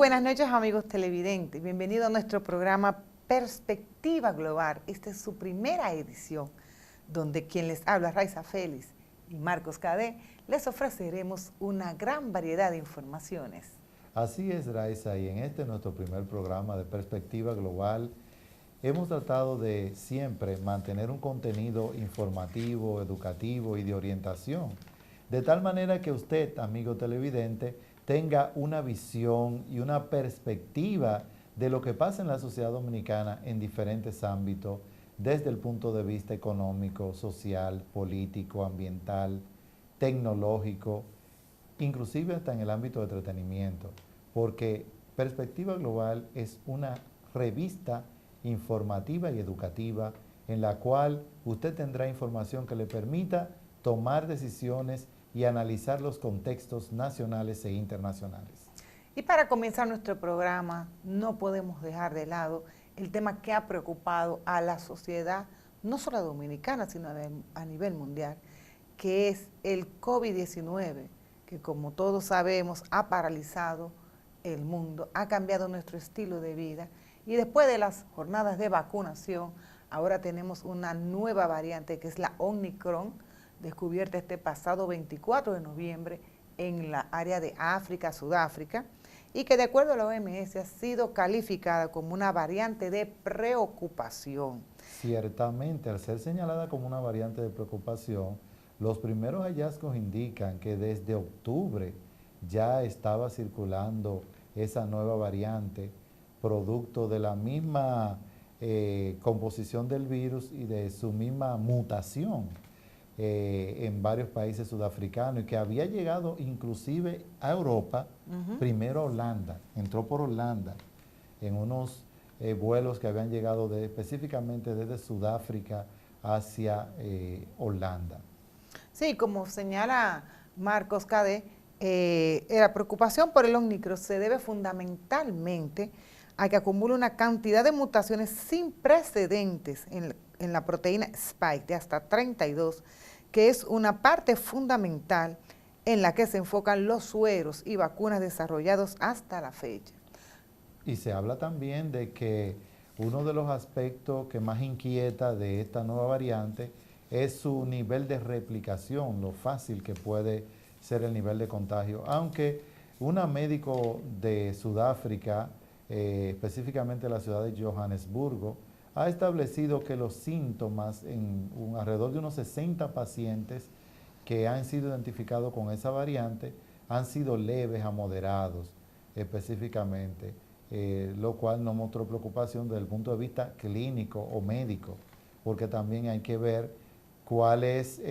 buenas noches, amigos televidentes. Bienvenido a nuestro programa Perspectiva Global. Esta es su primera edición, donde quien les habla, Raiza Félix y Marcos Cadé, les ofreceremos una gran variedad de informaciones. Así es, Raiza, y en este nuestro primer programa de Perspectiva Global hemos tratado de siempre mantener un contenido informativo, educativo y de orientación, de tal manera que usted, amigo televidente, tenga una visión y una perspectiva de lo que pasa en la sociedad dominicana en diferentes ámbitos, desde el punto de vista económico, social, político, ambiental, tecnológico, inclusive hasta en el ámbito de entretenimiento, porque Perspectiva Global es una revista informativa y educativa en la cual usted tendrá información que le permita tomar decisiones y analizar los contextos nacionales e internacionales. Y para comenzar nuestro programa, no podemos dejar de lado el tema que ha preocupado a la sociedad, no solo dominicana, sino a nivel mundial, que es el COVID-19, que como todos sabemos ha paralizado el mundo, ha cambiado nuestro estilo de vida, y después de las jornadas de vacunación, ahora tenemos una nueva variante que es la Omicron, descubierta este pasado 24 de noviembre en la área de África, Sudáfrica, y que de acuerdo a la OMS ha sido calificada como una variante de preocupación. Ciertamente, al ser señalada como una variante de preocupación, los primeros hallazgos indican que desde octubre ya estaba circulando esa nueva variante, producto de la misma composición del virus y de su misma mutación en varios países sudafricanos, y que había llegado inclusive a Europa, primero a Holanda, entró por Holanda, en unos vuelos que habían llegado específicamente desde Sudáfrica hacia Holanda. Sí, como señala Marcos Cadé, la preocupación por el Omicron se debe fundamentalmente a que acumula una cantidad de mutaciones sin precedentes en la proteína Spike de hasta 32, que es una parte fundamental en la que se enfocan los sueros y vacunas desarrollados hasta la fecha. Y se habla también de que uno de los aspectos que más inquieta de esta nueva variante es su nivel de replicación, lo fácil que puede ser el nivel de contagio. Aunque una médico de Sudáfrica, específicamente la ciudad de Johannesburgo, ha establecido que los síntomas en alrededor de unos 60 pacientes que han sido identificados con esa variante han sido leves a moderados específicamente, lo cual no mostró preocupación desde el punto de vista clínico o médico, porque también hay que ver cuáles,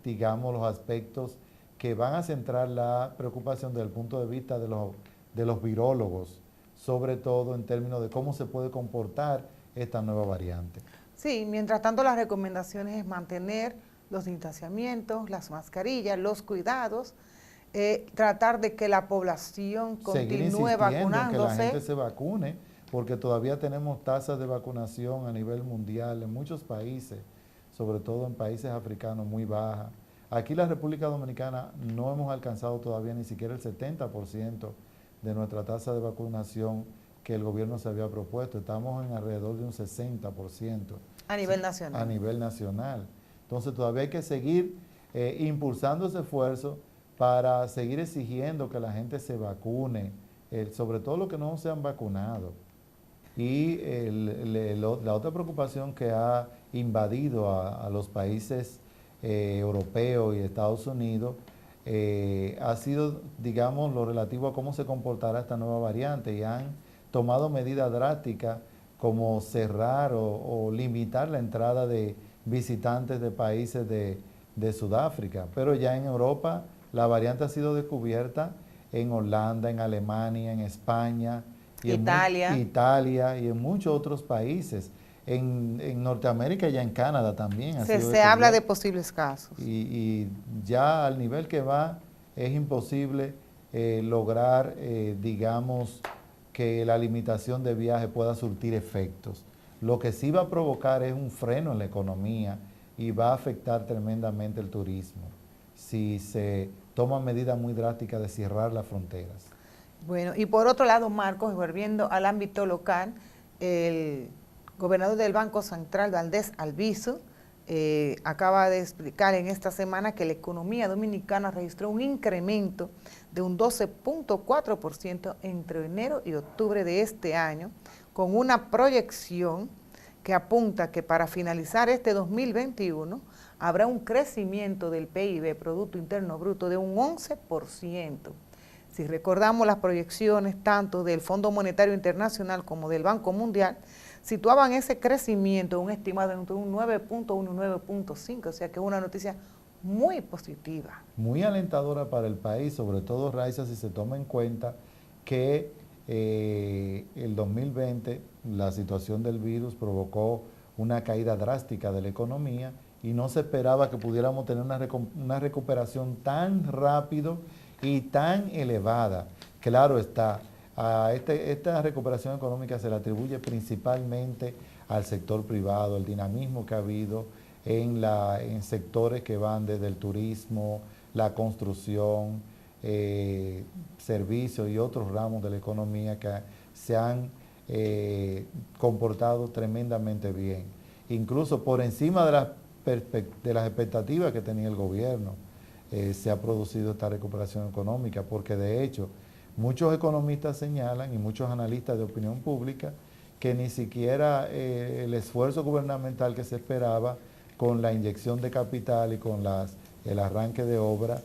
digamos, los aspectos que van a centrar la preocupación desde el punto de vista de los virólogos, sobre todo en términos de cómo se puede comportar esta nueva variante. Sí, mientras tanto las recomendaciones es mantener los distanciamientos, las mascarillas, los cuidados, tratar de que la población continúe vacunándose. Que la gente se vacune, porque todavía tenemos tasas de vacunación a nivel mundial en muchos países, sobre todo en países africanos, muy bajas. Aquí en la República Dominicana no hemos alcanzado todavía ni siquiera el 70% de nuestra tasa de vacunación que el gobierno se había propuesto. Estamos en alrededor de un 60%. A nivel nacional. A nivel nacional. Entonces todavía hay que seguir impulsando ese esfuerzo para seguir exigiendo que la gente se vacune, sobre todo los que no se han vacunado. Y la otra preocupación que ha invadido a los países europeos y Estados Unidos ha sido, digamos, lo relativo a cómo se comportará esta nueva variante, y han tomado medidas drásticas como cerrar o limitar la entrada de visitantes de países de Sudáfrica. Pero ya en Europa la variante ha sido descubierta en Holanda, en Alemania, en España, y Italia y en muchos otros países. En Norteamérica y ya en Canadá también. Se habla de posibles casos. Y ya al nivel que va es imposible lograr, digamos, que la limitación de viaje pueda surtir efectos. Lo que sí va a provocar es un freno en la economía y va a afectar tremendamente el turismo si se toman medidas muy drásticas de cerrar las fronteras. Bueno, y por otro lado, Marcos, volviendo al ámbito local, el gobernador del Banco Central, Valdés Albizu, acaba de explicar en esta semana que la economía dominicana registró un incremento de un 12.4% entre enero y octubre de este año, con una proyección que apunta que para finalizar este 2021 habrá un crecimiento del PIB, Producto Interno Bruto, de un 11%. Si recordamos las proyecciones tanto del Fondo Monetario Internacional como del Banco Mundial, situaban ese crecimiento, un estimado entre un 9.1 y un 9.5, o sea que es una noticia muy positiva. Muy alentadora para el país, sobre todo, Raiza, si se toma en cuenta que el 2020 la situación del virus provocó una caída drástica de la economía y no se esperaba que pudiéramos tener una recuperación tan rápido y tan elevada. Claro está, esta recuperación económica se le atribuye principalmente al sector privado, el dinamismo que ha habido en sectores que van desde el turismo, la construcción, servicios y otros ramos de la economía que se han comportado tremendamente bien, incluso por encima de las expectativas que tenía el gobierno. Se ha producido esta recuperación económica, porque de hecho muchos economistas señalan y muchos analistas de opinión pública que ni siquiera el esfuerzo gubernamental que se esperaba con la inyección de capital y con el arranque de obra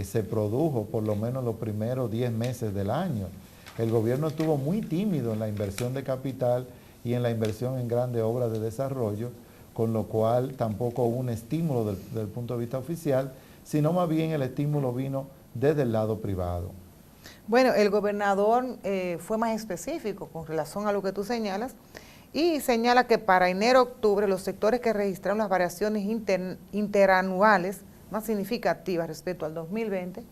se produjo por lo menos los primeros 10 meses del año. El gobierno estuvo muy tímido en la inversión de capital y en la inversión en grandes obras de desarrollo, con lo cual tampoco hubo un estímulo del punto de vista oficial, sino más bien el estímulo vino desde el lado privado. Bueno, el gobernador fue más específico con relación a lo que tú señalas y señala que para enero-octubre los sectores que registraron las variaciones interanuales más significativas respecto al 2020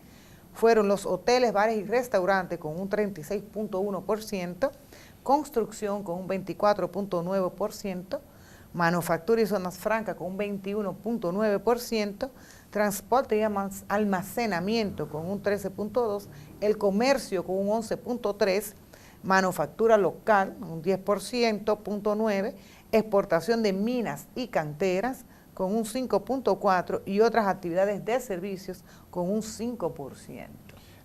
fueron los hoteles, bares y restaurantes con un 36.1%, construcción con un 24.9%, manufactura y zonas francas con un 21.9%, transporte y almacenamiento con un 13.2%, el comercio con un 11.3%, manufactura local un 10.9%, exportación de minas y canteras con un 5.4% y otras actividades de servicios con un 5%.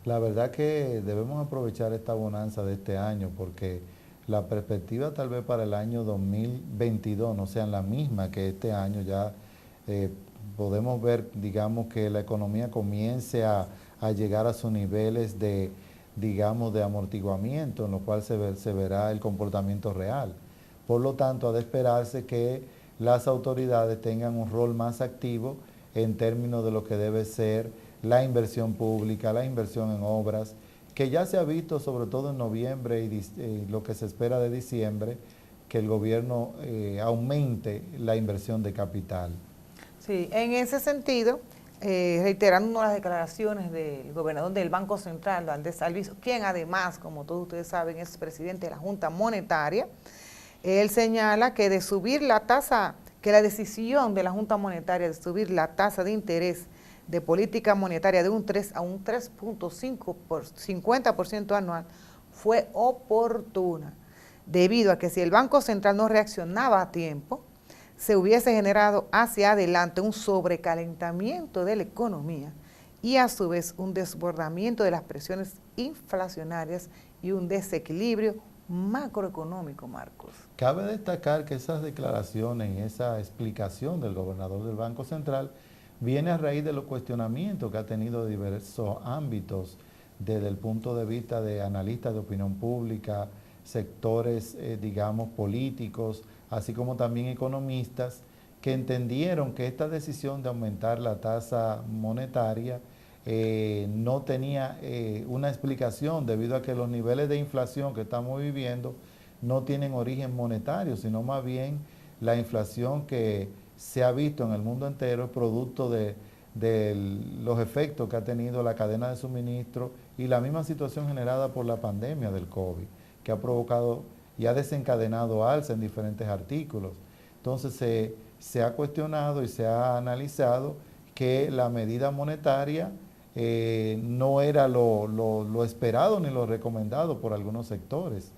La verdad que debemos aprovechar esta bonanza de este año, porque la perspectiva tal vez para el año 2022 no sean la misma que este año. Ya podemos ver, digamos, que la economía comience a llegar a sus niveles de, digamos, de amortiguamiento, en lo cual se verá el comportamiento real. Por lo tanto, ha de esperarse que las autoridades tengan un rol más activo en términos de lo que debe ser la inversión pública, la inversión en obras, que ya se ha visto sobre todo en noviembre y lo que se espera de diciembre, que el gobierno aumente la inversión de capital. Sí, en ese sentido, reiterando las declaraciones del gobernador del Banco Central, Valdés Albizu, quien además, como todos ustedes saben, es presidente de la Junta Monetaria, él señala que de subir la tasa, que la decisión de la Junta Monetaria de subir la tasa de interés de política monetaria de un 3 a un 3.50% anual fue oportuna, debido a que si el Banco Central no reaccionaba a tiempo, se hubiese generado hacia adelante un sobrecalentamiento de la economía y a su vez un desbordamiento de las presiones inflacionarias y un desequilibrio macroeconómico, Marcos. Cabe destacar que esas declaraciones y esa explicación del gobernador del Banco Central viene a raíz de los cuestionamientos que ha tenido diversos ámbitos desde el punto de vista de analistas de opinión pública, sectores, digamos, políticos, así como también economistas, que entendieron que esta decisión de aumentar la tasa monetaria no tenía una explicación, debido a que los niveles de inflación que estamos viviendo no tienen origen monetario, sino más bien la inflación que se ha visto en el mundo entero es producto de los efectos que ha tenido la cadena de suministro y la misma situación generada por la pandemia del COVID, que ha provocado y ha desencadenado alza en diferentes artículos. Entonces se ha cuestionado y se ha analizado que la medida monetaria no era lo esperado ni lo recomendado por algunos sectores.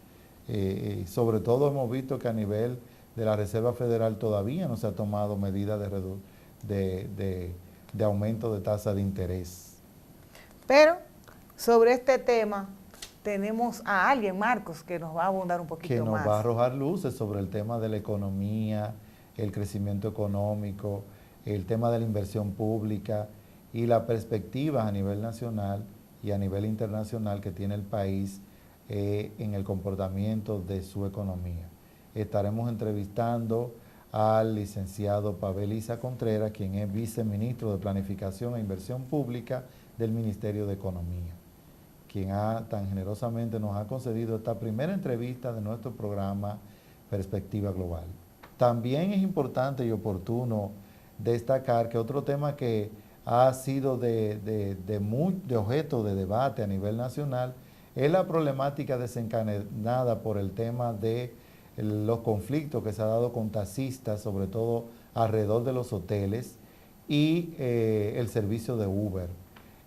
Sobre todo hemos visto que a nivel de la Reserva Federal todavía no se ha tomado medidas de aumento de tasa de interés. Pero sobre este tema tenemos a alguien, Marcos, que nos va a abundar un poquito más. Que nos va a arrojar luces sobre el tema de la economía, el crecimiento económico, el tema de la inversión pública y las perspectivas a nivel nacional y a nivel internacional que tiene el país en el comportamiento de su economía. Estaremos entrevistando al licenciado Pavel Isa Contreras, quien es viceministro de Planificación e Inversión Pública del Ministerio de Economía, quien tan generosamente nos ha concedido esta primera entrevista de nuestro programa Perspectiva Global. También es importante y oportuno destacar que otro tema que ha sido de objeto de debate a nivel nacional es la problemática desencadenada por el tema de los conflictos que se ha dado con taxistas, sobre todo alrededor de los hoteles, y el servicio de Uber.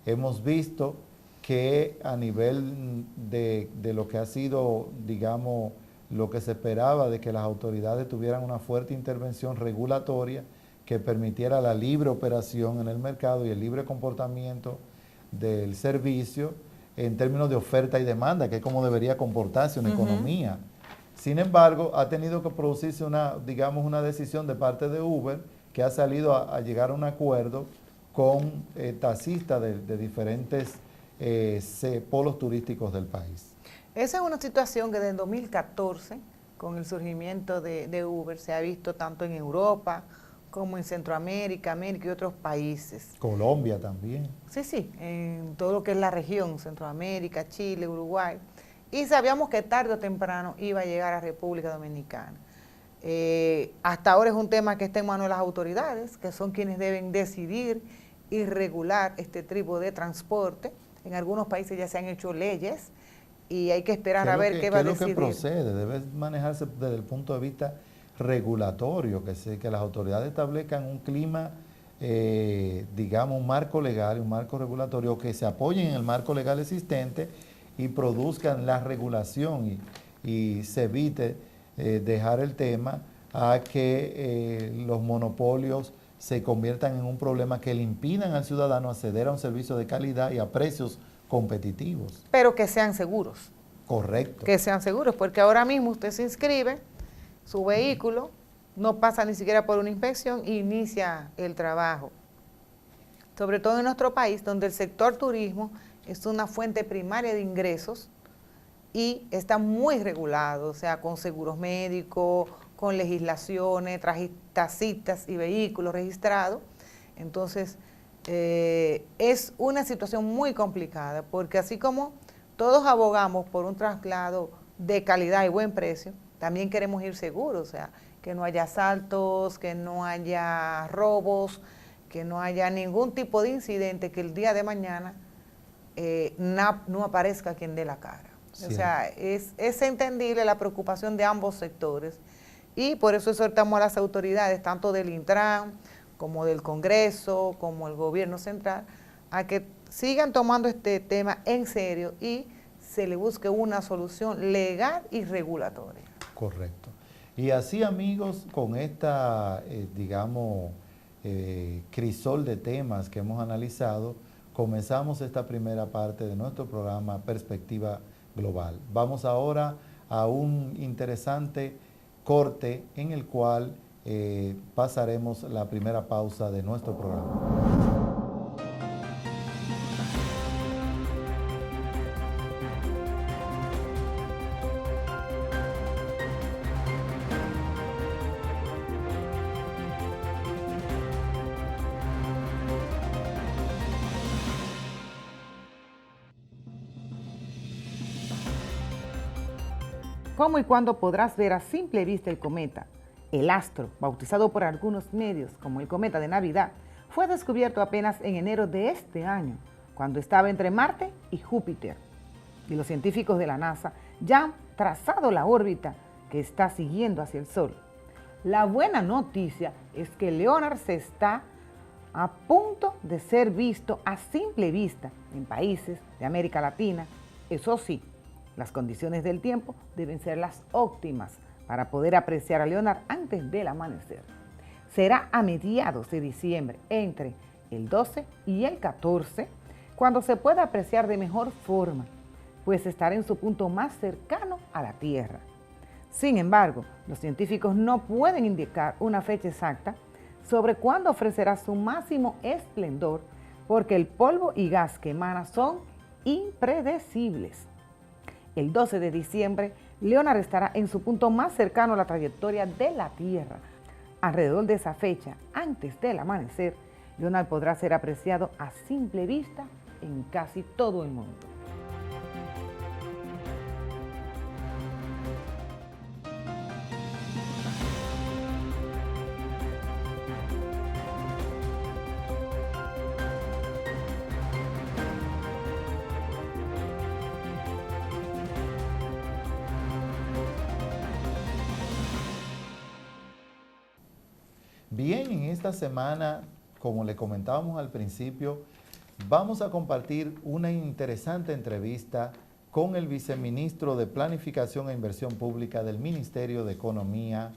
Hemos visto que a nivel de lo que ha sido, digamos, lo que se esperaba de que las autoridades tuvieran una fuerte intervención regulatoria que permitiera la libre operación en el mercado y el libre comportamiento del servicio en términos de oferta y demanda, que es como debería comportarse una economía. Sin embargo, ha tenido que producirse una decisión de parte de Uber que ha salido a llegar a un acuerdo con taxistas de diferentes polos turísticos del país. Esa es una situación que desde 2014, con el surgimiento de Uber, se ha visto tanto en Europa como en Centroamérica, América y otros países. Colombia también. Sí, en todo lo que es la región, Centroamérica, Chile, Uruguay. Y sabíamos que tarde o temprano iba a llegar a República Dominicana. Hasta ahora es un tema que está en manos de las autoridades, que son quienes deben decidir y regular este tipo de transporte. En algunos países ya se han hecho leyes y hay que esperar a ver qué va a decidir. ¿Qué es lo que procede? Debe manejarse desde el punto de vista regulatorio, que las autoridades establezcan un clima, digamos, un marco legal y un marco regulatorio, que se apoyen en el marco legal existente y produzcan la regulación y se evite dejar el tema a que los monopolios se conviertan en un problema que le impidan al ciudadano acceder a un servicio de calidad y a precios competitivos. Pero que sean seguros. Correcto. Que sean seguros, porque ahora mismo usted se inscribe, su vehículo no pasa ni siquiera por una inspección e inicia el trabajo. Sobre todo en nuestro país, donde el sector turismo es una fuente primaria de ingresos y está muy regulado, o sea, con seguros médicos, con legislaciones, taxistas y vehículos registrados. Entonces, es una situación muy complicada, porque así como todos abogamos por un traslado de calidad y buen precio, también queremos ir seguros, o sea, que no haya asaltos, que no haya robos, que no haya ningún tipo de incidente, que el día de mañana no aparezca quien dé la cara. Sí. O sea, es entendible la preocupación de ambos sectores y por eso exhortamos a las autoridades, tanto del Intran como del Congreso, como el gobierno central, a que sigan tomando este tema en serio y se le busque una solución legal y regulatoria. Correcto. Y así, amigos, con esta, crisol de temas que hemos analizado, comenzamos esta primera parte de nuestro programa Perspectiva Global. Vamos ahora a un interesante corte en el cual pasaremos la primera pausa de nuestro programa. ¿Cómo y cuándo podrás ver a simple vista el cometa? El astro, bautizado por algunos medios como el cometa de Navidad, fue descubierto apenas en enero de este año, cuando estaba entre Marte y Júpiter. Y los científicos de la NASA ya han trazado la órbita que está siguiendo hacia el Sol. La buena noticia es que Leonard se está a punto de ser visto a simple vista en países de América Latina. Eso sí, las condiciones del tiempo deben ser las óptimas para poder apreciar a Leonard antes del amanecer. Será a mediados de diciembre, entre el 12 y el 14, cuando se pueda apreciar de mejor forma, pues estará en su punto más cercano a la Tierra. Sin embargo, los científicos no pueden indicar una fecha exacta sobre cuándo ofrecerá su máximo esplendor, porque el polvo y gas que emana son impredecibles. El 12 de diciembre, Leonard estará en su punto más cercano a la trayectoria de la Tierra. Alrededor de esa fecha, antes del amanecer, Leonard podrá ser apreciado a simple vista en casi todo el mundo. Bien, en esta semana, como le comentábamos al principio, vamos a compartir una interesante entrevista con el viceministro de Planificación e Inversión Pública del Ministerio de Economía,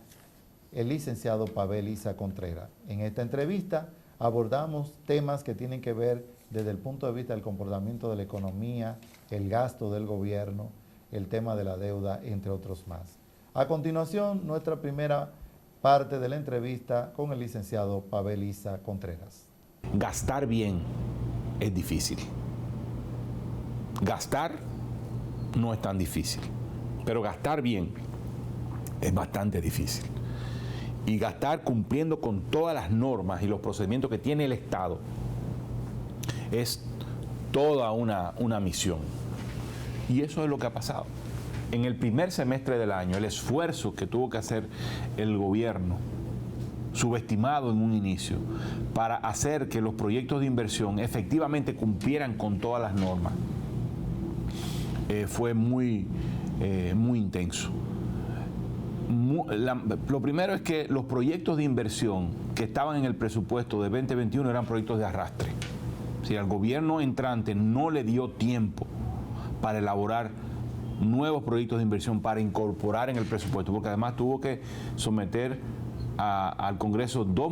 el licenciado Pavel Isa Contreras. En esta entrevista abordamos temas que tienen que ver desde el punto de vista del comportamiento de la economía, el gasto del gobierno, el tema de la deuda, entre otros más. A continuación, nuestra primera parte de la entrevista con el licenciado Pavel Isa Contreras. Gastar bien es difícil. Gastar no es tan difícil, pero gastar bien es bastante difícil. Y gastar cumpliendo con todas las normas y los procedimientos que tiene el Estado es toda una misión. Y eso es lo que ha pasado. En el primer semestre del año, el esfuerzo que tuvo que hacer el gobierno, subestimado en un inicio, para hacer que los proyectos de inversión efectivamente cumplieran con todas las normas, fue muy intenso. Lo primero es que los proyectos de inversión que estaban en el presupuesto de 2021 eran proyectos de arrastre. Si al gobierno entrante no le dio tiempo para elaborar nuevos proyectos de inversión para incorporar en el presupuesto, porque además tuvo que someter al Congreso dos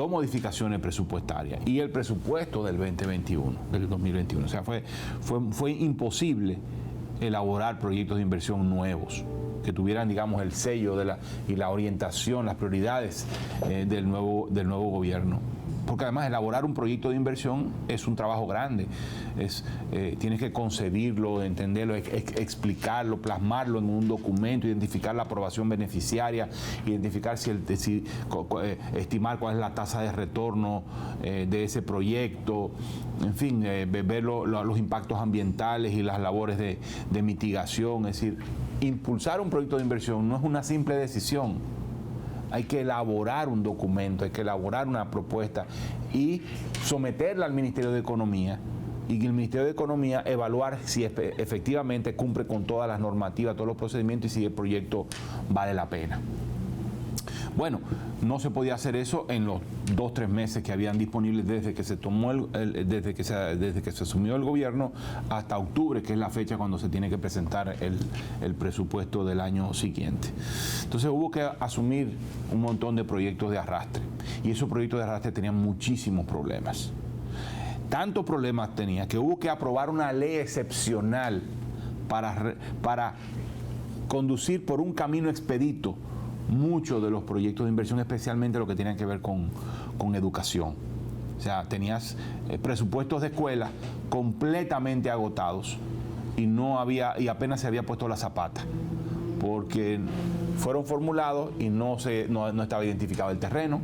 modificaciones presupuestarias y el presupuesto del 2021. O sea, fue imposible elaborar proyectos de inversión nuevos que tuvieran, digamos, el sello y la orientación, las prioridades del nuevo gobierno. Porque además elaborar un proyecto de inversión es un trabajo grande. Tienes que concebirlo, entenderlo, explicarlo, plasmarlo en un documento, identificar la aprobación beneficiaria, identificar estimar cuál es la tasa de retorno de ese proyecto, en fin, ver los impactos ambientales y las labores de mitigación. Es decir, impulsar un proyecto de inversión no es una simple decisión. Hay que elaborar un documento, hay que elaborar una propuesta y someterla al Ministerio de Economía, y que el Ministerio de Economía evaluar si efectivamente cumple con todas las normativas, todos los procedimientos y si el proyecto vale la pena. Bueno, no se podía hacer eso en los 2-3 meses que habían disponibles desde que se tomó desde que se asumió el gobierno hasta octubre, que es la fecha cuando se tiene que presentar el presupuesto del año siguiente. Entonces hubo que asumir un montón de proyectos de arrastre, y esos proyectos de arrastre tenían muchísimos problemas. Tantos problemas tenía que hubo que aprobar una ley excepcional para conducir por un camino expedito muchos de los proyectos de inversión, especialmente lo que tenían que ver con educación. O sea, tenías presupuestos de escuelas completamente agotados y apenas se había puesto la zapata, porque fueron formulados y no estaba identificado el terreno.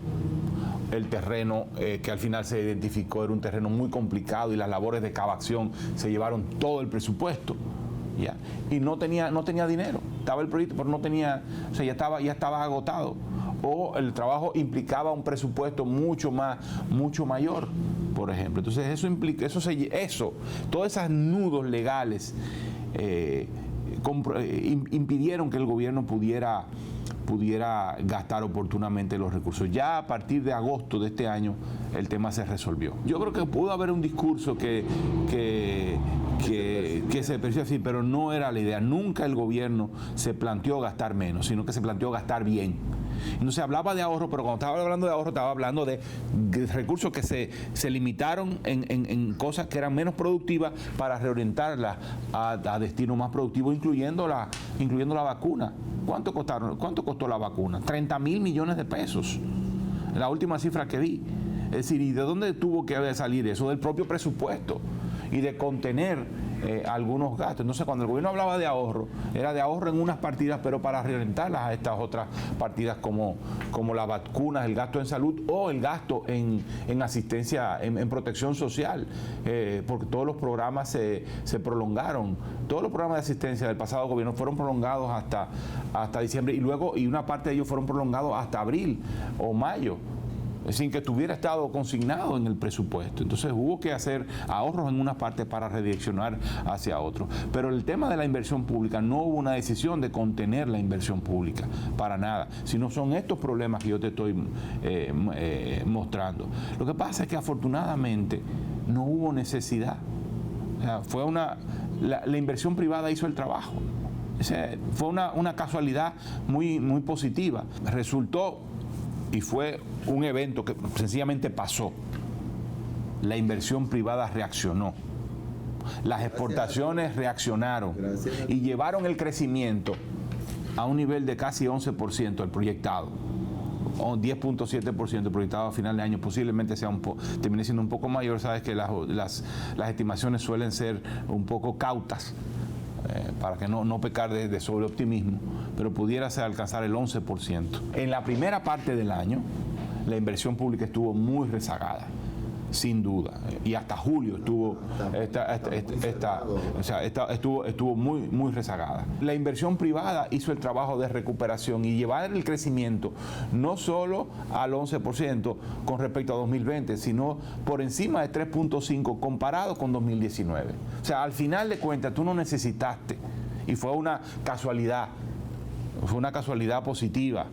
El terreno que al final se identificó era un terreno muy complicado y las labores de cavación se llevaron todo el presupuesto. ¿Ya? Y no tenía dinero. Estaba el proyecto, pero no tenía, o sea, ya estaba agotado. O el trabajo implicaba un presupuesto mucho mayor, por ejemplo. Entonces todos esos nudos legales impidieron que el gobierno pudiera pudiera gastar oportunamente los recursos. Ya a partir de agosto de este año el tema se resolvió. Yo creo que pudo haber un discurso que se percibe así, pero no era la idea. Nunca el gobierno se planteó gastar menos, sino que se planteó gastar bien. No se hablaba de ahorro, pero cuando estaba hablando de ahorro estaba hablando de recursos que se limitaron en cosas que eran menos productivas para reorientarlas a destinos más productivos, incluyendo la vacuna. ¿Cuánto costó la vacuna? 30.000 millones de pesos. La última cifra que vi. Es decir, ¿y de dónde tuvo que salir eso? Del propio presupuesto y de contener algunos gastos. Entonces, cuando el gobierno hablaba de ahorro, era de ahorro en unas partidas, pero para reorientarlas a estas otras partidas como las vacunas, el gasto en salud o el gasto en asistencia, en protección social, porque todos los programas se prolongaron. Todos los programas de asistencia del pasado gobierno fueron prolongados hasta diciembre y una parte de ellos fueron prolongados hasta abril o mayo, sin que estuviera estado consignado en el presupuesto. Entonces hubo que hacer ahorros en una parte para redireccionar hacia otro. Pero el tema de la inversión pública, no hubo una decisión de contener la inversión pública, para nada, sino son estos problemas que yo te estoy mostrando. Lo que pasa es que afortunadamente no hubo necesidad. O sea, la inversión privada hizo el trabajo. O sea, fue una casualidad muy, muy positiva. Resultó y fue un evento que sencillamente pasó. La inversión privada reaccionó. Las exportaciones reaccionaron y llevaron el crecimiento a un nivel de casi 11% el proyectado. O 10.7% el proyectado a final de año, posiblemente termine siendo un poco mayor. Sabes que las estimaciones suelen ser un poco cautas, para que no pecar de sobreoptimismo, pero pudiera alcanzar el 11%. En la primera parte del año, la inversión pública estuvo muy rezagada, sin duda, y hasta julio estuvo muy, muy rezagada. La inversión privada hizo el trabajo de recuperación y llevar el crecimiento no solo al 11% con respecto a 2020, sino por encima de 3.5% comparado con 2019. O sea, al final de cuentas tú no necesitaste, y fue una casualidad positiva,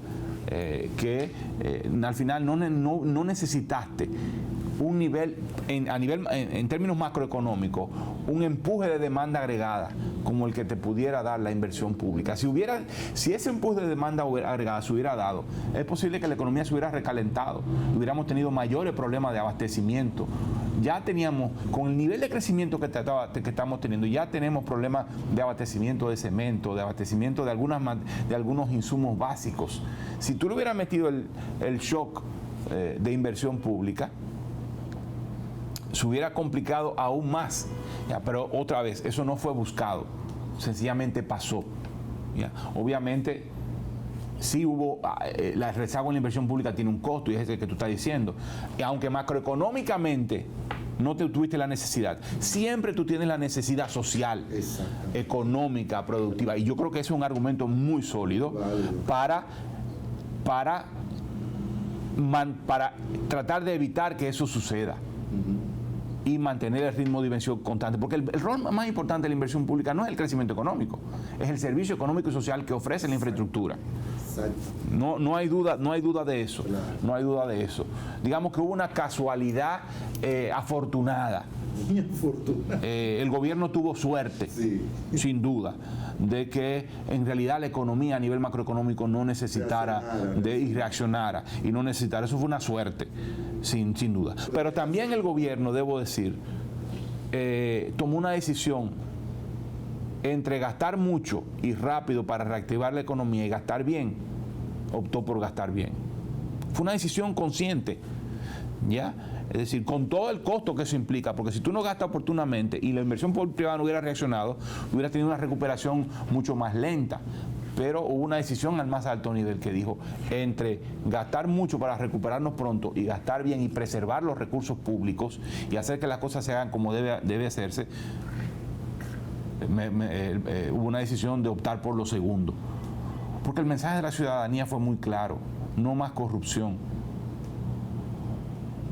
que al final no necesitaste un nivel, en términos macroeconómicos, un empuje de demanda agregada como el que te pudiera dar la inversión pública. Si ese empuje de demanda agregada se hubiera dado, es posible que la economía se hubiera recalentado, hubiéramos tenido mayores problemas de abastecimiento. Ya teníamos, con el nivel de crecimiento que estamos teniendo, ya tenemos problemas de abastecimiento de cemento, de abastecimiento de algunos insumos básicos. Si tú le hubieras metido el shock de inversión pública, se hubiera complicado aún más. ¿Ya? Pero otra vez, eso no fue buscado, sencillamente pasó. ¿Ya? Obviamente, sí hubo, la rezago en la inversión pública tiene un costo, y es el que tú estás diciendo. Y aunque macroeconómicamente no tuviste la necesidad, siempre tú tienes la necesidad social, económica, productiva. Y yo creo que ese es un argumento muy sólido para tratar de evitar que eso suceda. Y mantener el ritmo de inversión constante, porque el rol más importante de la inversión pública no es el crecimiento económico, es el servicio económico y social que ofrece la infraestructura. No hay duda de eso. No hay duda de eso. Digamos que hubo una casualidad afortunada. El gobierno tuvo suerte, sin duda, de que en realidad la economía a nivel macroeconómico no necesitara y reaccionara y no necesitara. Eso fue una suerte, sin duda. Pero también el gobierno, debo decir, tomó una decisión entre gastar mucho y rápido para reactivar la economía y gastar bien. Optó por gastar bien. Fue una decisión consciente, ¿ya? Es decir, con todo el costo que eso implica, porque si tú no gastas oportunamente y la inversión privada no hubiera reaccionado, hubieras tenido una recuperación mucho más lenta. Pero hubo una decisión al más alto nivel que dijo, entre gastar mucho para recuperarnos pronto y gastar bien y preservar los recursos públicos y hacer que las cosas se hagan como debe hacerse, hubo una decisión de optar por lo segundo. Porque el mensaje de la ciudadanía fue muy claro, no más corrupción.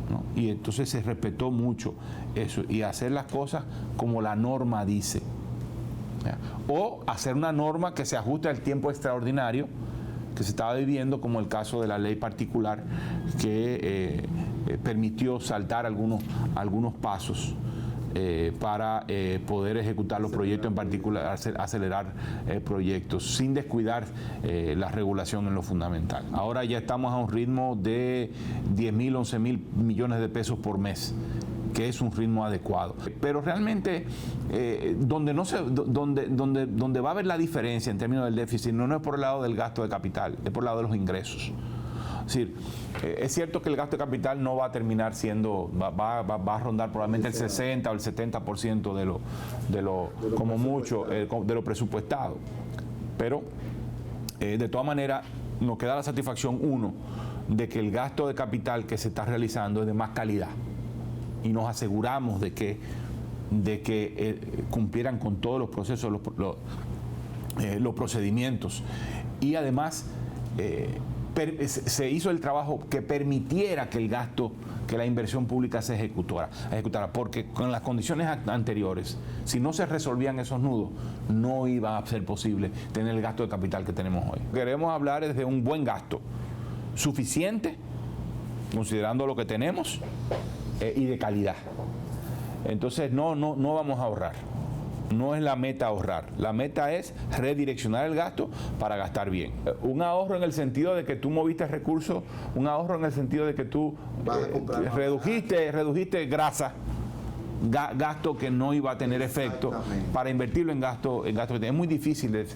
¿No? Y entonces se respetó mucho eso y hacer las cosas como la norma dice. ¿Ya? O hacer una norma que se ajuste al tiempo extraordinario que se estaba viviendo, como el caso de la ley particular que permitió saltar algunos pasos para poder ejecutar los proyectos, en particular acelerar proyectos sin descuidar la regulación en lo fundamental. Ahora ya estamos a un ritmo de 10.000, 11.000 millones de pesos por mes, que es un ritmo adecuado. Pero realmente donde va a haber la diferencia en términos del déficit no es por el lado del gasto de capital, es por el lado de los ingresos. Es decir, es cierto que el gasto de capital no va a terminar siendo, va a rondar probablemente el 60 o el 70% de lo como mucho, de lo presupuestado. Pero, de todas maneras, nos queda la satisfacción, uno, de que el gasto de capital que se está realizando es de más calidad. Y nos aseguramos de que cumplieran con todos los procesos, los procedimientos. Y además, se hizo el trabajo que permitiera que el gasto, que la inversión pública se ejecutara, porque con las condiciones anteriores, si no se resolvían esos nudos, no iba a ser posible tener el gasto de capital que tenemos hoy. Queremos hablar de un buen gasto, suficiente, considerando lo que tenemos, y de calidad. Entonces no vamos a ahorrar. No es la meta ahorrar, la meta es redireccionar el gasto para gastar bien. Un ahorro en el sentido de que tú moviste recursos, un ahorro en el sentido de que tú redujiste grasa, gasto que no iba a tener efecto, para invertirlo en gasto. Es muy difícil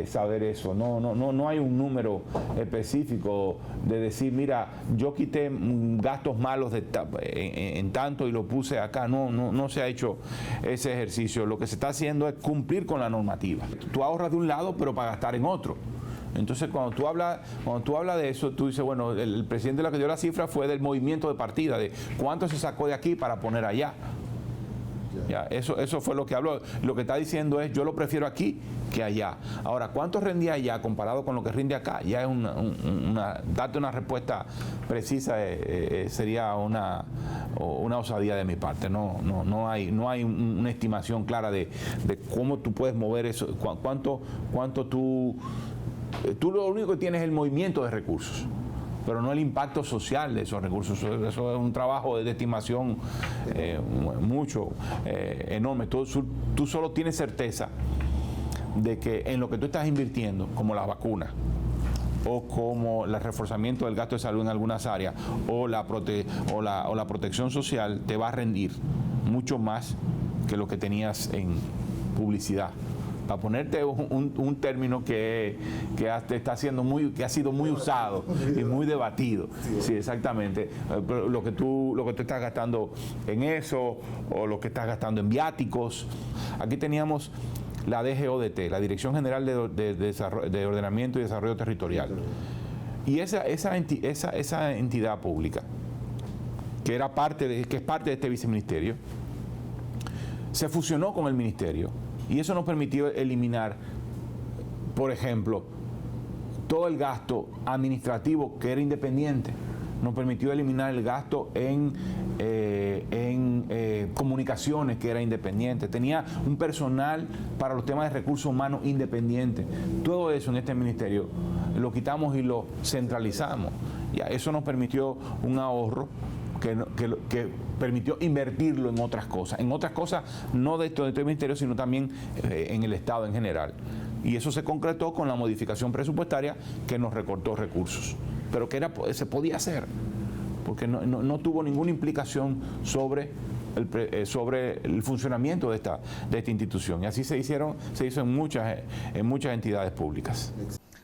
saber eso. No hay un número específico de decir, mira, yo quité gastos malos en tanto y lo puse acá. No se ha hecho ese ejercicio. Lo que se está haciendo es cumplir con la normativa. Tú ahorras de un lado, pero para gastar en otro. Entonces, cuando tú hablas de eso, tú dices, bueno, el presidente lo que dio la cifra fue del movimiento de partida, de cuánto se sacó de aquí para poner allá. Ya, eso fue lo que habló. Lo que está diciendo es, yo lo prefiero aquí que allá. Ahora, ¿cuánto rendía allá comparado con lo que rinde acá? Ya es darte una respuesta precisa sería una osadía de mi parte. No hay una estimación clara de cómo tú puedes mover eso, cuánto tú lo único que tienes es el movimiento de recursos, pero no el impacto social de esos recursos. Eso es un trabajo de estimación enorme. Tú solo tienes certeza de que en lo que tú estás invirtiendo, como las vacunas, o como el reforzamiento del gasto de salud en algunas áreas, o la protección social, te va a rendir mucho más que lo que tenías en publicidad. Para ponerte un término que ha sido muy usado y muy debatido. Sí, exactamente. Lo que tú estás gastando en eso, o lo que estás gastando en viáticos. Aquí teníamos la DGODT, la Dirección General de Ordenamiento y Desarrollo Territorial. Y esa entidad pública, que es parte de este viceministerio, se fusionó con el ministerio. Y eso nos permitió eliminar, por ejemplo, todo el gasto administrativo que era independiente. Nos permitió eliminar el gasto en comunicaciones que era independiente. Tenía un personal para los temas de recursos humanos independiente. Todo eso en este ministerio lo quitamos y lo centralizamos. Ya, eso nos permitió un ahorro que permitió invertirlo en otras cosas no de este ministerio, sino también en el Estado en general. Y eso se concretó con la modificación presupuestaria que nos recortó recursos, pero que se podía hacer, porque no tuvo ninguna implicación sobre el funcionamiento de esta institución. Y así se hizo en muchas entidades públicas.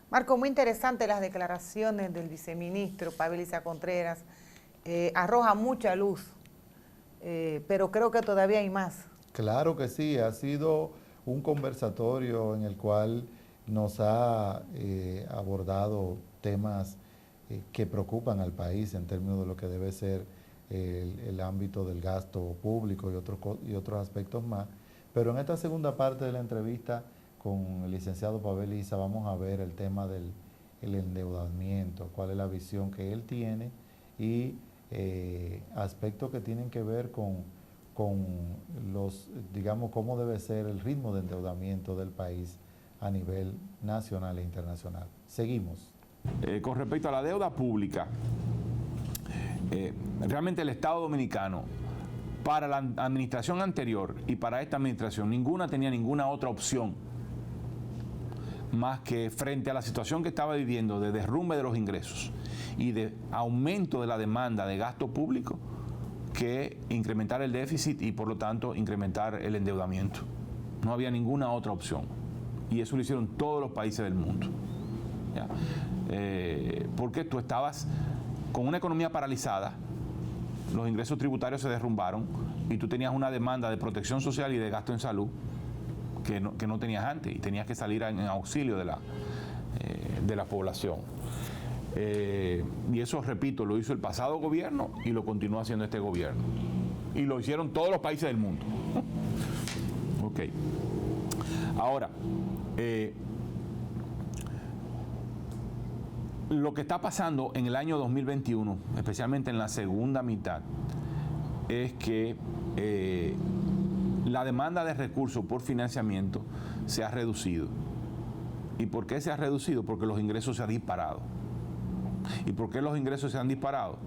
Marco, muy interesante las declaraciones del viceministro Paveliza Contreras. Arroja mucha luz, pero creo que todavía hay más. Claro que sí, ha sido un conversatorio en el cual nos ha abordado temas que preocupan al país en términos de lo que debe ser el ámbito del gasto público y otros aspectos más. Pero en esta segunda parte de la entrevista con el licenciado Paveliza vamos a ver el tema del endeudamiento, cuál es la visión que él tiene y aspectos que tienen que ver con cómo debe ser el ritmo de endeudamiento del país a nivel nacional e internacional. Seguimos. Con respecto a la deuda pública, realmente el Estado Dominicano, para la administración anterior y para esta administración, ninguna tenía ninguna otra opción más que, frente a la situación que estaba viviendo de derrumbe de los ingresos y de aumento de la demanda de gasto público, que incrementar el déficit y por lo tanto incrementar el endeudamiento. No había ninguna otra opción. Y eso lo hicieron todos los países del mundo. ¿Ya? Porque tú estabas con una economía paralizada, los ingresos tributarios se derrumbaron y tú tenías una demanda de protección social y de gasto en salud que no tenías antes, y tenías que salir en auxilio de la población. Y eso, repito, lo hizo el pasado gobierno y lo continúa haciendo este gobierno. Y lo hicieron todos los países del mundo. Ok. Ahora, lo que está pasando en el año 2021, especialmente en la segunda mitad, es que la demanda de recursos por financiamiento se ha reducido. ¿Y por qué se ha reducido? Porque los ingresos se han disparado. ¿Y por qué los ingresos se han disparado?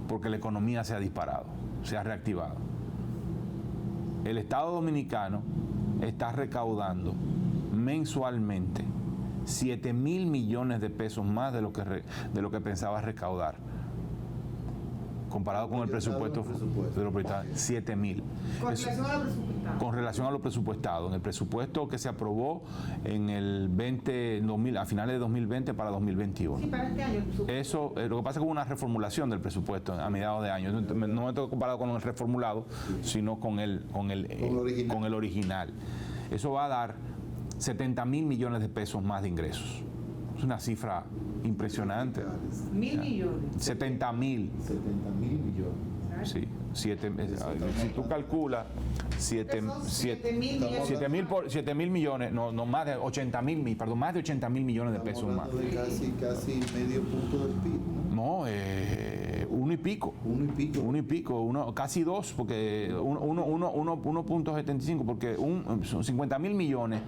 Porque la economía se ha disparado, se ha reactivado. El Estado Dominicano está recaudando mensualmente 7,000 millones de pesos más de lo que pensaba recaudar, comparado con el presupuesto de los proyectados, 7,000. ¿Con relación a lo presupuestado? Con relación a lo presupuestado, en el presupuesto que se aprobó en el 2000, a finales de 2020 para 2021. Sí, para este año el presupuesto. Eso, lo que pasa es que hubo una reformulación del presupuesto a mediados de año. No me tengo comparado con el reformulado, sino con el original. Eso va a dar 70,000 millones de pesos más de ingresos. Es una cifra impresionante. 1.000 millones. 70,000. 70,000 millones. Sí, si tú calculas 7,000 millones, no más de 80,000, perdón, más de 80,000 millones de pesos más. De casi medio punto del PIB, ¿no? No, uno y pico. Casi dos, porque 1.75, porque son 50,000 millones.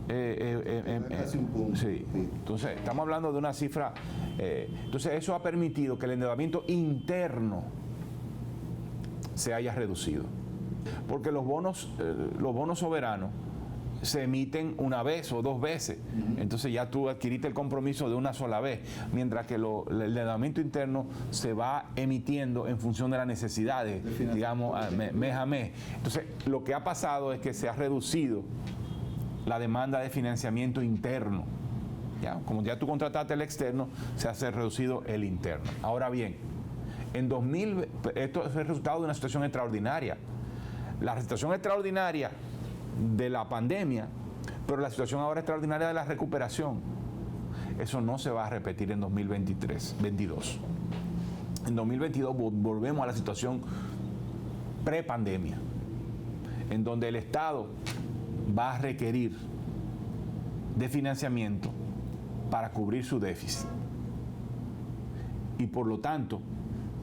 Casi un punto. Sí. Entonces, estamos hablando de una cifra. Entonces, eso ha permitido que el endeudamiento interno se haya reducido. Porque los bonos soberanos se emiten una vez o dos veces. Entonces ya tú adquiriste el compromiso de una sola vez, mientras que el endeudamiento interno se va emitiendo en función de las necesidades, digamos, mes a mes. Entonces, lo que ha pasado es que se ha reducido la demanda de financiamiento interno. ¿Ya? Como ya tú contrataste el externo, se ha reducido el interno. Ahora bien, esto es el resultado de una situación extraordinaria. La situación extraordinaria de la pandemia, pero la situación ahora extraordinaria de la recuperación. Eso no se va a repetir en 2022. En 2022 volvemos a la situación pre-pandemia, en donde el Estado va a requerir de financiamiento para cubrir su déficit. Y por lo tanto,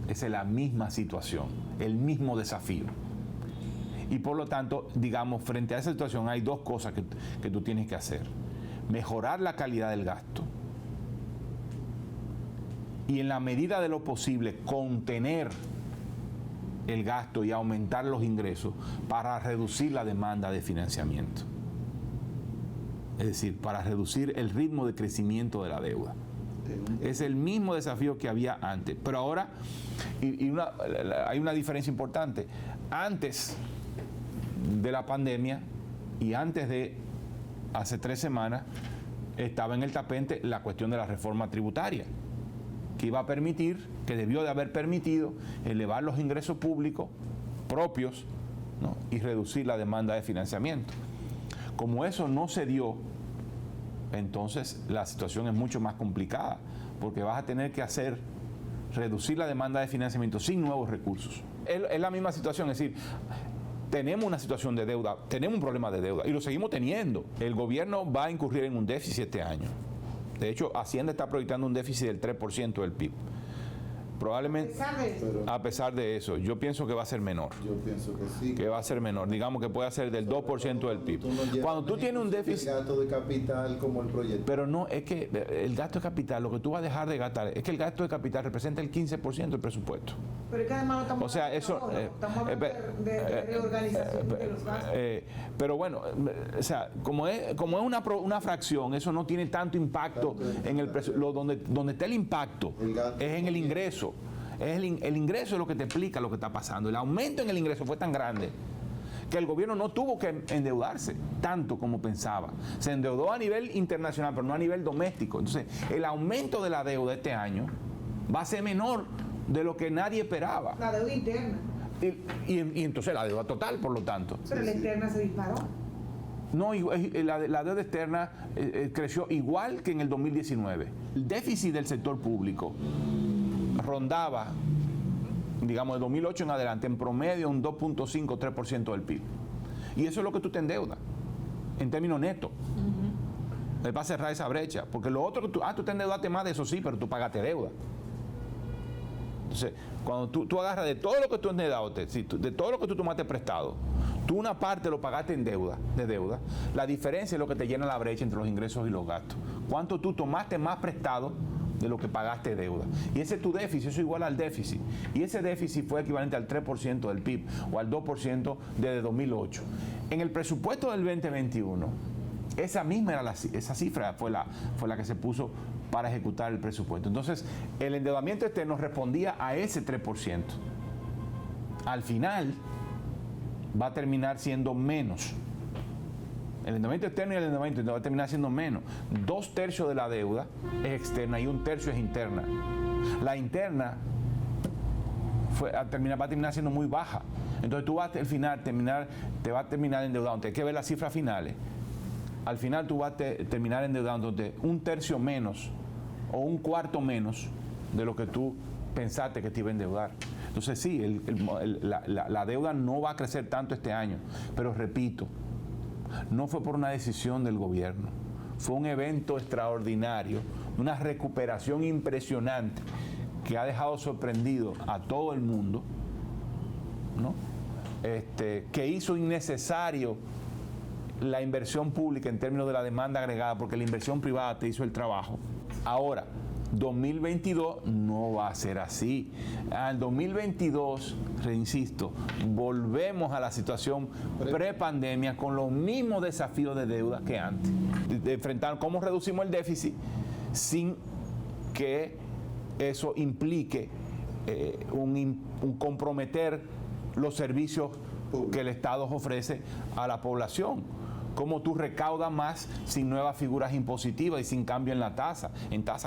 esa es la misma situación, el mismo desafío. Y por lo tanto, digamos, frente a esa situación hay dos cosas que tú tienes que hacer. Mejorar la calidad del gasto y, en la medida de lo posible, contener el gasto y aumentar los ingresos para reducir la demanda de financiamiento. Es decir, para reducir el ritmo de crecimiento de la deuda. Es el mismo desafío que había antes. Pero ahora hay una diferencia importante. Antes de la pandemia y antes de hace 3 semanas estaba en el tapete la cuestión de la reforma tributaria, que iba a permitir, que debió de haber permitido elevar los ingresos públicos propios, ¿no?, y reducir la demanda de financiamiento. Como eso no se dio, entonces la situación es mucho más complicada, porque vas a tener que reducir la demanda de financiamiento sin nuevos recursos. Es la misma situación, es decir, tenemos una situación de deuda, tenemos un problema de deuda y lo seguimos teniendo. El gobierno va a incurrir en un déficit este año. De hecho, Hacienda está proyectando un déficit del 3% del PIB. Probablemente, a pesar de eso, yo pienso que va a ser menor. Yo pienso que sí. Que va a ser menor. Digamos que puede ser del 2% del PIB. Cuando tú tienes un déficit... El gasto de capital como el proyecto. Pero no, es que el gasto de capital, lo que tú vas a dejar de gastar, es que el gasto de capital representa el 15% del presupuesto. Pero es que además no estamos O sea, eso... estamos hablando de reorganización de los gastos. Pero bueno, o sea, como es una fracción, eso no tiene tanto impacto en el donde está el impacto es en el ingreso. El ingreso es lo que te explica lo que está pasando. El aumento en el ingreso fue tan grande que el gobierno no tuvo que endeudarse tanto como pensaba. Se endeudó a nivel internacional, pero no a nivel doméstico. Entonces, el aumento de la deuda este año va a ser menor de lo que nadie esperaba. La deuda interna. Y entonces la deuda total, por lo tanto. Pero la interna se disparó. No, la deuda externa creció igual que en el 2019. El déficit del sector público rondaba, digamos, de 2008 en adelante, en promedio un 2.5-3% del PIB. Y eso es lo que tú te endeudas, en términos netos. Va a cerrar esa brecha, porque lo otro que tú te endeudaste más de eso, sí, pero tú pagaste deuda. Entonces, cuando tú agarras de todo lo que tú endeudaste, de todo lo que tú tomaste prestado, tú una parte lo pagaste en deuda, la diferencia es lo que te llena la brecha entre los ingresos y los gastos. ¿Cuánto tú tomaste más prestado de lo que pagaste deuda? Y ese es tu déficit, eso es igual al déficit. Y ese déficit fue equivalente al 3% del PIB o al 2% desde 2008. En el presupuesto del 2021, esa cifra fue la que se puso para ejecutar el presupuesto. Entonces, el endeudamiento externo respondía a ese 3%. Al final, va a terminar siendo menos. El endeudamiento externo y el endeudamiento interno va a terminar siendo menos. 2/3 de la deuda es externa y 1/3 es interna. La interna va a terminar siendo muy baja. Entonces tú vas al final te vas a terminar endeudando. Hay que ver las cifras finales. Al final tú vas a terminar endeudándote 1/3 menos o 1/4 menos de lo que tú pensaste que te iba a endeudar. Entonces sí, la deuda no va a crecer tanto este año, pero repito, no fue por una decisión del gobierno, fue un evento extraordinario, una recuperación impresionante que ha dejado sorprendido a todo el mundo, ¿no? Que hizo innecesario la inversión pública en términos de la demanda agregada, porque la inversión privada te hizo el trabajo. Ahora, 2022 no va a ser así. Al 2022, reinsisto, volvemos a la situación pre-pandemia con los mismos desafíos de deuda que antes. De enfrentar cómo reducimos el déficit sin que eso implique un comprometer los servicios que el Estado ofrece a la población. Cómo tú recaudas más sin nuevas figuras impositivas y sin cambio en la tasa.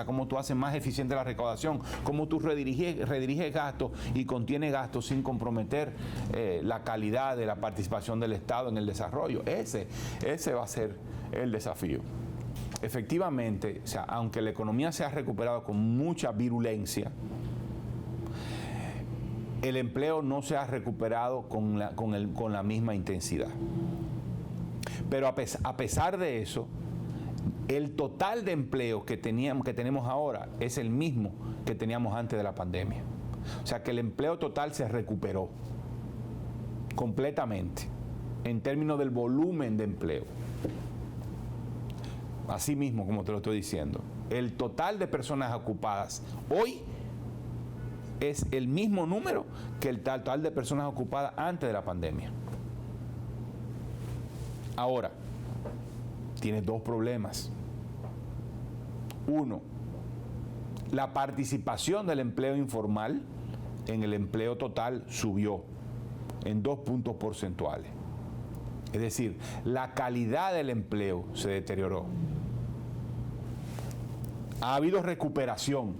Cómo tú haces más eficiente la recaudación, cómo tú rediriges gastos y contienes gastos sin comprometer la calidad de la participación del Estado en el desarrollo. Ese va a ser el desafío. Efectivamente, o sea, aunque la economía se ha recuperado con mucha virulencia, el empleo no se ha recuperado con la misma intensidad. Pero a pesar de eso, el total de empleo que tenemos ahora es el mismo que teníamos antes de la pandemia. O sea que el empleo total se recuperó completamente en términos del volumen de empleo. Así mismo, como te lo estoy diciendo, el total de personas ocupadas hoy es el mismo número que el total de personas ocupadas antes de la pandemia. Ahora, tienes dos problemas. Uno, la participación del empleo informal en el empleo total subió en 2 puntos porcentuales. Es decir, la calidad del empleo se deterioró. Ha habido recuperación,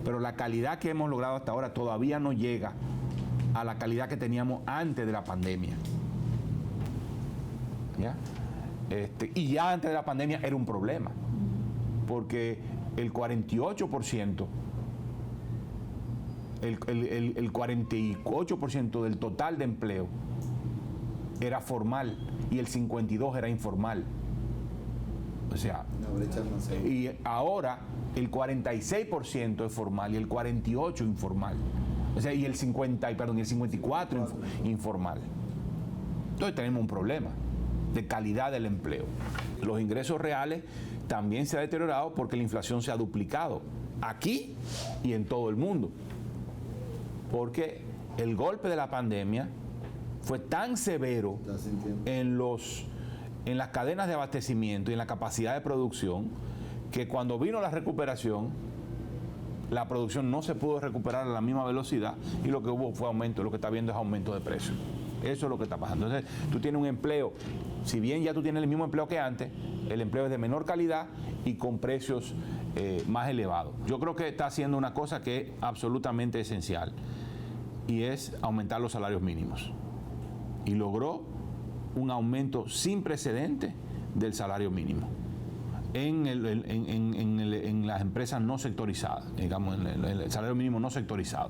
pero la calidad que hemos logrado hasta ahora todavía no llega a la calidad que teníamos antes de la pandemia. ¿Ya? Y ya antes de la pandemia era un problema, porque el 48%, el 48% del total de empleo era formal y el 52% era informal. O sea, y ahora el 46% es formal y el 48% informal. O sea, y el 54% informal. Entonces tenemos un problema de calidad del empleo. Los ingresos reales también se han deteriorado porque la inflación se ha duplicado aquí y en todo el mundo. Porque el golpe de la pandemia fue tan severo en las cadenas de abastecimiento y en la capacidad de producción que cuando vino la recuperación, la producción no se pudo recuperar a la misma velocidad y lo que hubo fue aumento, lo que está viendo es aumento de precios. Eso es lo que está pasando. Entonces, tú tienes un empleo, si bien ya tú tienes el mismo empleo que antes, el empleo es de menor calidad y con precios más elevados. Yo creo que está haciendo una cosa que es absolutamente esencial y es aumentar los salarios mínimos. Y logró un aumento sin precedente del salario mínimo en las empresas no sectorizadas, digamos, en el salario mínimo no sectorizado.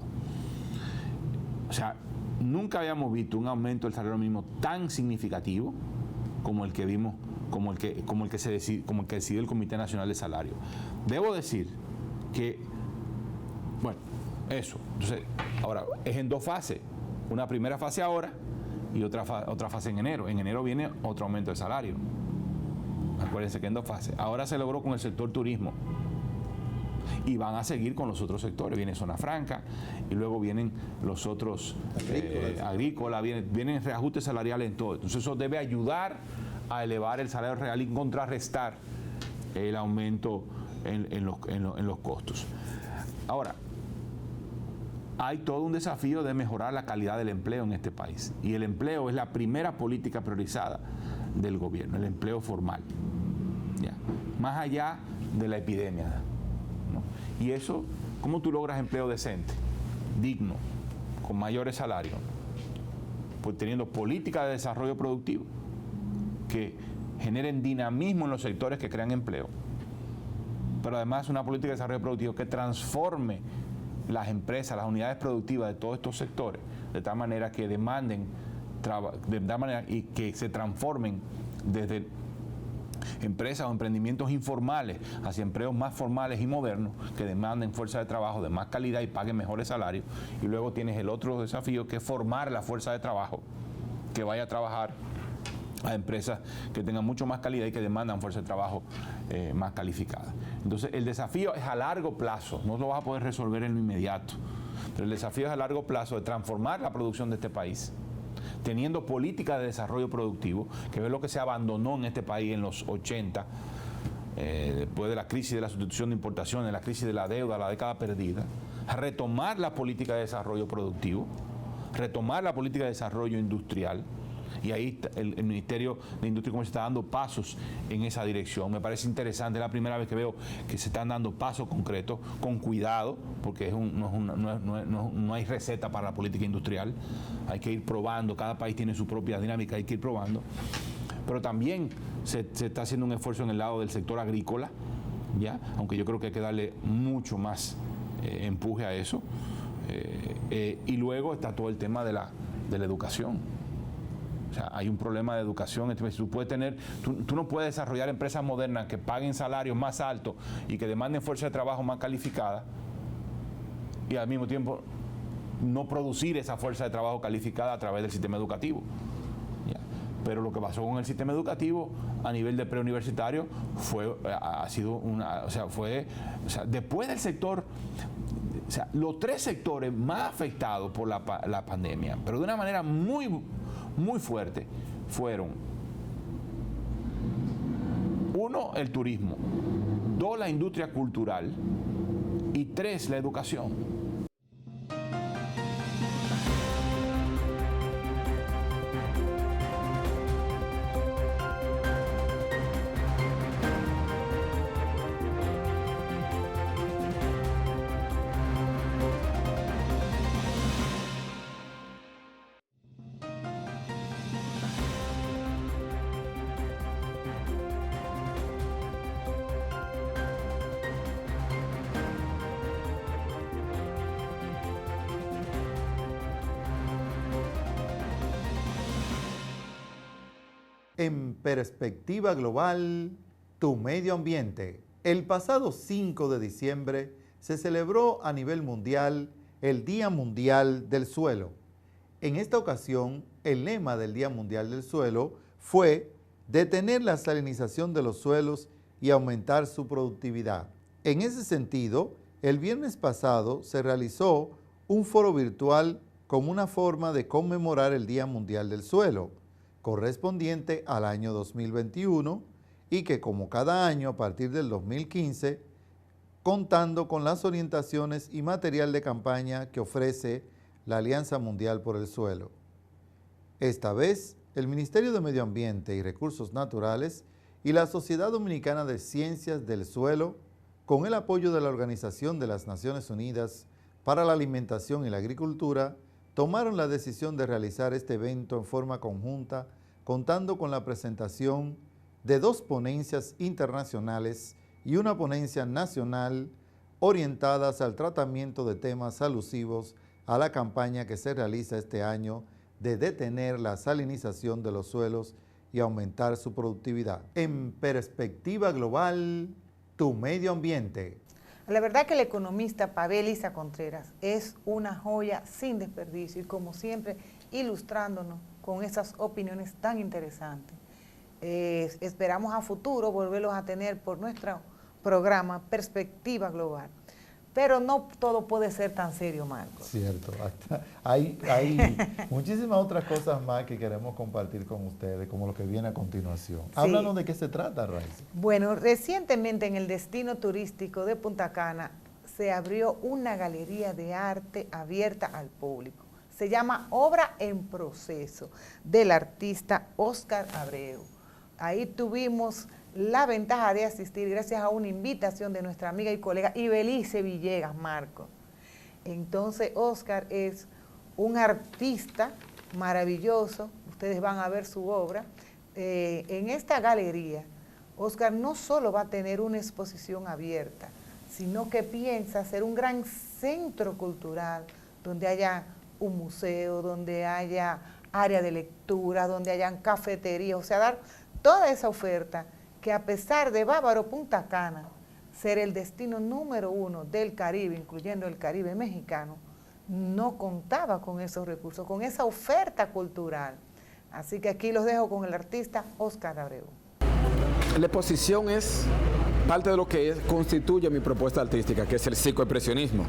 O sea, nunca habíamos visto un aumento del salario mínimo tan significativo como el que vimos, como el que decidió el Comité Nacional de Salario. Debo decir que, bueno, eso. Entonces, ahora es en dos fases. Una primera fase ahora y otra fase en enero. En enero viene otro aumento de salario. Acuérdense que en dos fases. Ahora se logró con el sector turismo. Y van a seguir con los otros sectores. Viene Zona Franca y luego vienen los otros agrícolas, vienen reajustes salariales en todo. Entonces eso debe ayudar a elevar el salario real y contrarrestar el aumento en los costos. Ahora, hay todo un desafío de mejorar la calidad del empleo en este país. Y el empleo es la primera política priorizada del gobierno, el empleo formal. ¿Ya? Más allá de la epidemia, ¿no? Y eso, ¿cómo tú logras empleo decente, digno, con mayores salarios? Pues teniendo políticas de desarrollo productivo que generen dinamismo en los sectores que crean empleo. Pero además una política de desarrollo productivo que transforme las empresas, las unidades productivas de todos estos sectores, de tal manera que demanden, de tal manera y que se transformen desde empresas o emprendimientos informales hacia empleos más formales y modernos que demanden fuerza de trabajo de más calidad y paguen mejores salarios. Y luego tienes el otro desafío que es formar la fuerza de trabajo que vaya a trabajar a empresas que tengan mucho más calidad y que demandan fuerza de trabajo más calificada. Entonces el desafío es a largo plazo, no lo vas a poder resolver en lo inmediato, pero el desafío es a largo plazo de transformar la producción de este país, teniendo políticas de desarrollo productivo, que es lo que se abandonó en este país en los 80, después de la crisis de la sustitución de importaciones, la crisis de la deuda, la década perdida, retomar la política de desarrollo productivo, retomar la política de desarrollo industrial. Y ahí el Ministerio de Industria y Comercio está dando pasos en esa dirección. Me parece interesante, es la primera vez que veo que se están dando pasos concretos, con cuidado, porque no hay receta para la política industrial. Hay que ir probando, cada país tiene su propia dinámica, hay que ir probando. Pero también se está haciendo un esfuerzo en el lado del sector agrícola, ¿ya? Aunque yo creo que hay que darle mucho más empuje a eso. Y luego está todo el tema de la educación. O sea, hay un problema de educación. Tú no puedes desarrollar empresas modernas que paguen salarios más altos y que demanden fuerza de trabajo más calificada y al mismo tiempo no producir esa fuerza de trabajo calificada a través del sistema educativo. ¿Ya? Pero lo que pasó con el sistema educativo a nivel de preuniversitario después del sector, o sea, los tres sectores más afectados por la pandemia, pero de una manera muy fuerte, fueron: 1, el turismo; 2, la industria cultural; y 3, la educación. En perspectiva global, Tu medio ambiente. El pasado 5 de diciembre se celebró a nivel mundial el Día Mundial del Suelo. En esta ocasión, el lema del Día Mundial del Suelo fue detener la salinización de los suelos y aumentar su productividad. En ese sentido, el viernes pasado se realizó un foro virtual como una forma de conmemorar el Día Mundial del Suelo, correspondiente al año 2021, y que como cada año a partir del 2015, contando con las orientaciones y material de campaña que ofrece la Alianza Mundial por el Suelo. Esta vez, el Ministerio de Medio Ambiente y Recursos Naturales y la Sociedad Dominicana de Ciencias del Suelo, con el apoyo de la Organización de las Naciones Unidas para la Alimentación y la Agricultura, tomaron la decisión de realizar este evento en forma conjunta, contando con la presentación de 2 ponencias internacionales y una ponencia nacional orientadas al tratamiento de temas alusivos a la campaña que se realiza este año de detener la salinización de los suelos y aumentar su productividad. En perspectiva global, tu medio ambiente. La verdad que el economista Pavel Isa Contreras es una joya sin desperdicio y como siempre ilustrándonos con esas opiniones tan interesantes. Esperamos a futuro volverlos a tener por nuestro programa Perspectiva Global. Pero no todo puede ser tan serio, Marcos. Cierto. Hay muchísimas otras cosas más que queremos compartir con ustedes, como lo que viene a continuación. Sí. Háblanos de qué se trata, Raiza. Bueno, recientemente en el destino turístico de Punta Cana se abrió una galería de arte abierta al público. Se llama Obra en Proceso, del artista Óscar Abreu. Ahí tuvimos la ventaja de asistir gracias a una invitación de nuestra amiga y colega Ibelice Villegas, Marco. Entonces, Óscar es un artista maravilloso, ustedes van a ver su obra. En esta galería, Óscar no solo va a tener una exposición abierta, sino que piensa hacer un gran centro cultural donde haya un museo, donde haya área de lectura, donde hayan cafeterías, o sea, dar toda esa oferta que a pesar de Bávaro Punta Cana ser el destino número 1 del Caribe, incluyendo el Caribe mexicano, no contaba con esos recursos, con esa oferta cultural. Así que aquí los dejo con el artista Óscar Abreu. La exposición es parte de lo que constituye mi propuesta artística, que es el psicoexpresionismo.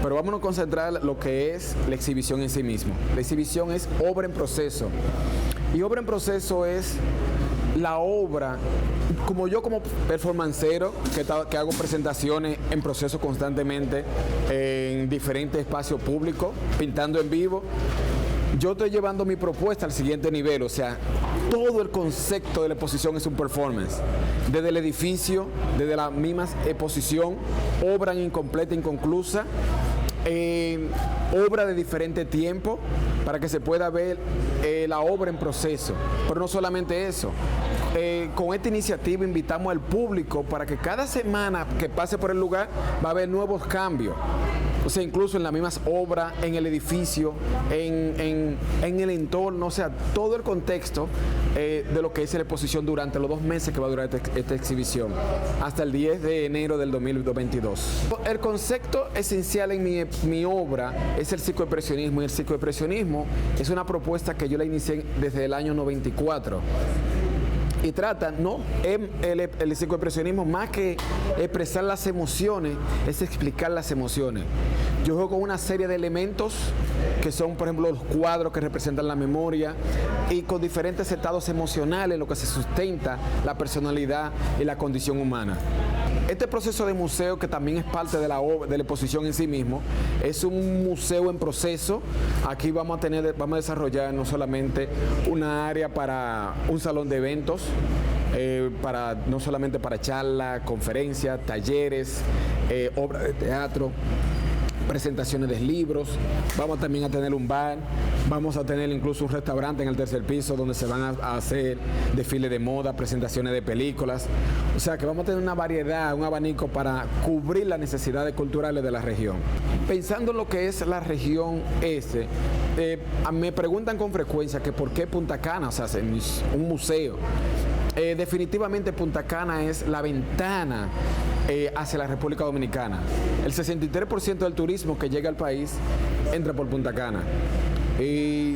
Pero vámonos a concentrar lo que es la exhibición en sí mismo. La exhibición es obra en proceso. Y obra en proceso es la obra, como yo como performancero, que hago presentaciones en proceso constantemente en diferentes espacios públicos, pintando en vivo, yo estoy llevando mi propuesta al siguiente nivel, o sea, todo el concepto de la exposición es un performance, desde el edificio, desde la misma exposición, obra incompleta, inconclusa, obra de diferente tiempo, para que se pueda ver la obra en proceso. Pero no solamente eso, con esta iniciativa invitamos al público para que cada semana que pase por el lugar va a haber nuevos cambios. O sea, incluso en las mismas obras, en el edificio, en el entorno, o sea, todo el contexto de lo que es la exposición durante los 2 meses que va a durar esta exhibición, hasta el 10 de enero del 2022. El concepto esencial en mi obra es el psicoexpresionismo, y el psicoexpresionismo es una propuesta que yo la inicié desde el año 94. Y trata, el psicoexpresionismo, más que expresar las emociones, es explicar las emociones. Yo juego con una serie de elementos que son, por ejemplo, los cuadros que representan la memoria y con diferentes estados emocionales, lo que se sustenta la personalidad y la condición humana. Este proceso de museo, que también es parte de la exposición en sí mismo, es un museo en proceso. Aquí vamos a desarrollar no solamente una área para un salón de eventos, no solamente para charlas, conferencias, talleres, obras de teatro, presentaciones de libros, vamos también a tener un bar, vamos a tener incluso un restaurante en el 3er piso donde se van a hacer desfiles de moda, presentaciones de películas, o sea que vamos a tener una variedad, un abanico para cubrir las necesidades culturales de la región. Pensando en lo que es la región este, me preguntan con frecuencia que por qué Punta Cana, o sea, un museo. definitivamente Punta Cana es la ventana hacia la República Dominicana. El 63% del turismo que llega al país entra por Punta Cana. Y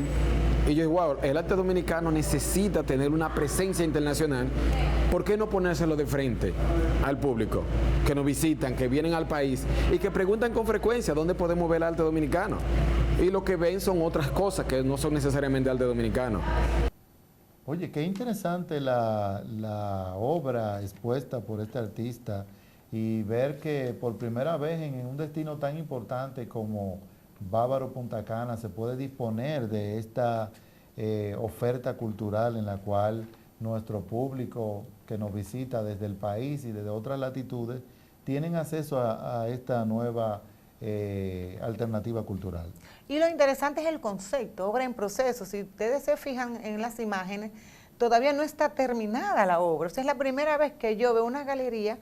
yo digo, wow, el arte dominicano necesita tener una presencia internacional. ¿Por qué no ponérselo de frente al público que nos visitan, que vienen al país y que preguntan con frecuencia dónde podemos ver el arte dominicano? Y lo que ven son otras cosas que no son necesariamente arte dominicano. Oye, qué interesante la obra expuesta por este artista y ver que por primera vez en un destino tan importante como Bávaro Punta Cana se puede disponer de esta oferta cultural en la cual nuestro público que nos visita desde el país y desde otras latitudes tienen acceso a esta nueva alternativa cultural. Y lo interesante es el concepto, obra en proceso. Si ustedes se fijan en las imágenes, todavía no está terminada la obra. O sea, es la primera vez que yo veo una galería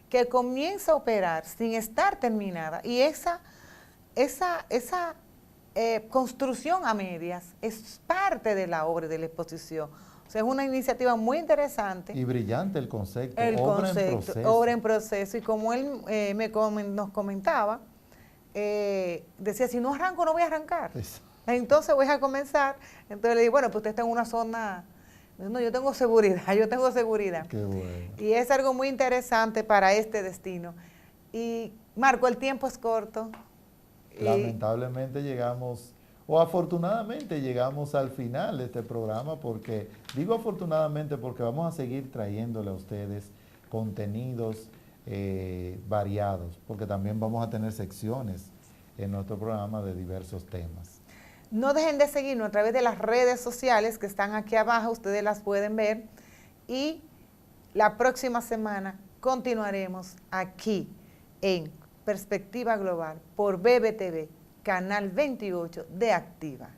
que comienza a operar sin estar terminada. Y esa construcción a medias es parte de la obra, de la exposición. O sea, es una iniciativa muy interesante. Y brillante el concepto, obra en proceso. Obra en proceso. Y como él nos comentaba, decía, si no arranco, no voy a arrancar. Eso. Entonces voy a comenzar. Entonces le digo, bueno, pues usted está en una zona... No, yo tengo seguridad. Qué bueno. Y es algo muy interesante para este destino. Y Marco, el tiempo es corto. Lamentablemente llegamos, o afortunadamente llegamos al final de este programa, porque, digo afortunadamente porque vamos a seguir trayéndole a ustedes contenidos variados, porque también vamos a tener secciones en nuestro programa de diversos temas. No dejen de seguirnos a través de las redes sociales que están aquí abajo, ustedes las pueden ver, y la próxima semana continuaremos aquí en Perspectiva Global por BBTV, Canal 28 de Activa.